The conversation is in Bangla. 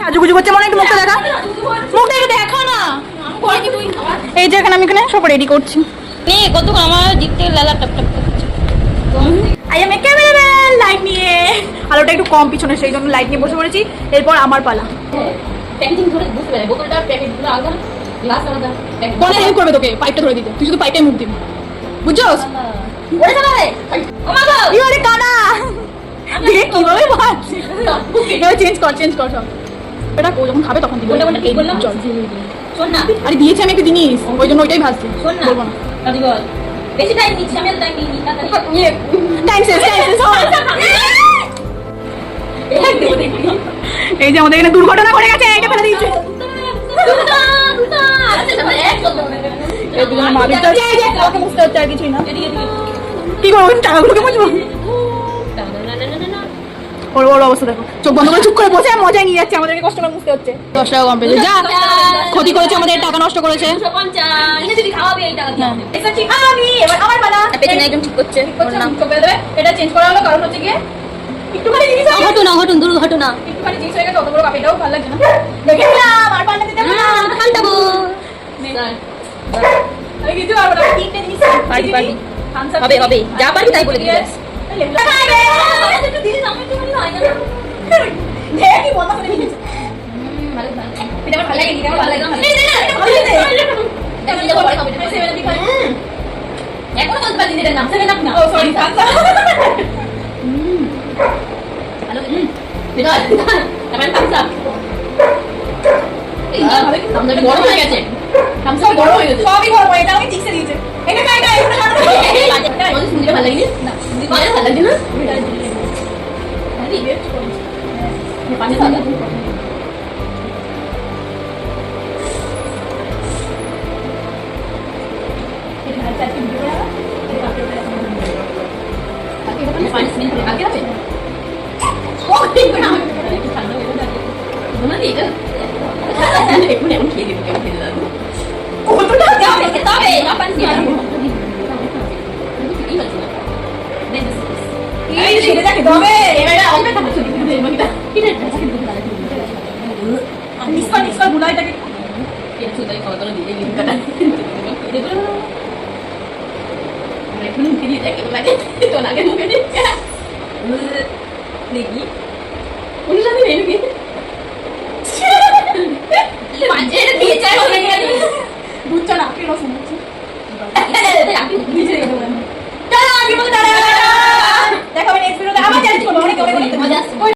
আজুগুজু করছে মনে, একটু মুখটা দেখা, মুখটা একটু দেখা না। এই যে এখানে আমি এখানে সব রেডি করছি। কত আমার দিক থেকে লালা টপ টপ করছে। I M A cameraman, light নিয়ে। আলোটা একটু কম পিছনে, সেই জন্য লাইট নিয়ে বসে পড়েছি। এরপর আমার পালা। প্যাকেজিং ধরে বুঝতে পারে বোতলটা প্যাকেটগুলো আলাদা, গ্লাস আলাদা। কোনে হেল্প করবে তোকে পাইপটা ধরে দিতে, তুই শুধু পাইপটাই মুখ দিবি, বুঝছস? ওরে চালাবে ও মা গো ইউ আরে কানা দেখে কিভাবে ভাবছি। এবার চেঞ্জ কর সব। এটা ও যখন খাবে তখন দিবি। কোনটা এই বললাম চল শোন না, আরে দিয়েছি আমি একটু জিনিস, ওই জন্য ওইটাই ভাবছি। শোন না বলবো না। দাদি বল বেশি টাইম নিচ্ছি আমি, টাইম নিই তাড়াতাড়ি। টাইম শেষ। এই যে আমাদের এখানে দুর্ঘটনা ঘটে গেছে, এটা ফেলে দিয়েছে। এই দুজনে মালিক যাচ্ছে, এই যে ওকে মুছতে হচ্ছে, আর কিছুই না। কি করবো, টাকাগুলোকে মুছবো? ওর অবস্থা দেখো, চোখ বন্ধ করে চুপ করে বসে মজায় নিয়ে যাচ্ছে, আমাদেরকে কষ্ট করে মুছতে হচ্ছে। 10 টাকা কম পেয়েছে, যা ক্ষতি করেছে, আমাদের টাকা নষ্ট করেছে। এবার আমার পালা। একদম ঠিক করছে। এটা চেঞ্জ করা হলো কারণ হচ্ছে গিয়ে একটুখানি জিনিস হয়ে গেছে। ঘটনা দুর্ঘটনা। একটুখানি জিনিস হয়ে গেছে, অত বড় কাপ, এটাও ভালো লাগছে না। দেখে নিলাম, আর পাল্টা দিতে হবে না। খান্তাবো আমি কিছু পারবো না, তিনটে জিনিস পারবি। হবে যা পারবি তাই বলে দিবি। কি মজা করে নিয়েছে। এখনো বলতে পারলি না নাম সেভেন আপ না। ও সরি, বড় হয়ে গেছে। সবই গরম হয়ে, এটা আমাকে ঠিকসে দিয়েছে। এটা ভালো লাগেনি না, ভালো লাগছে না। পানি খাওয়া বুঝছো না, কি রকম হচ্ছে। দেখাবে নেক্সট ভিডিওতে আবার চ্যালেঞ্জ করবো, অনেক